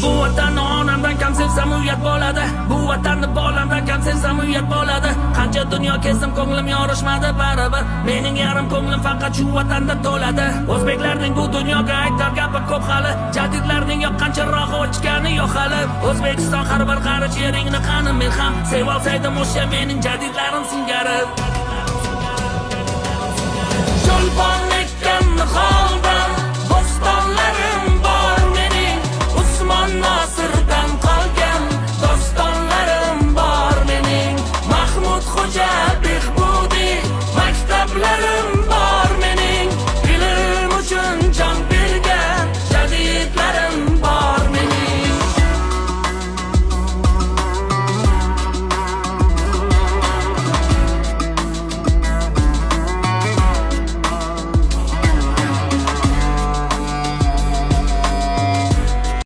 Bu vatanni onamdan kam sevsam uyat bo'ladi. Bu vatanni bolamdan kam sevsam uyat bo'ladi. Qancha dunyo kezdim ko'nglim yorishmadi baribir. Mening yarim ko'nglim faqat shu vatanda to'ladi. O'zbeklarning bu dunyoga aytar gapi ko'p hali. Jadidlarning yoqqancharoq ochgani yo'q hali. O'zbekiston har bir qarich yeringni qani men ham sevolsaydim o'sha mening jadidlarim singari. Cho'lpon ekkan nihol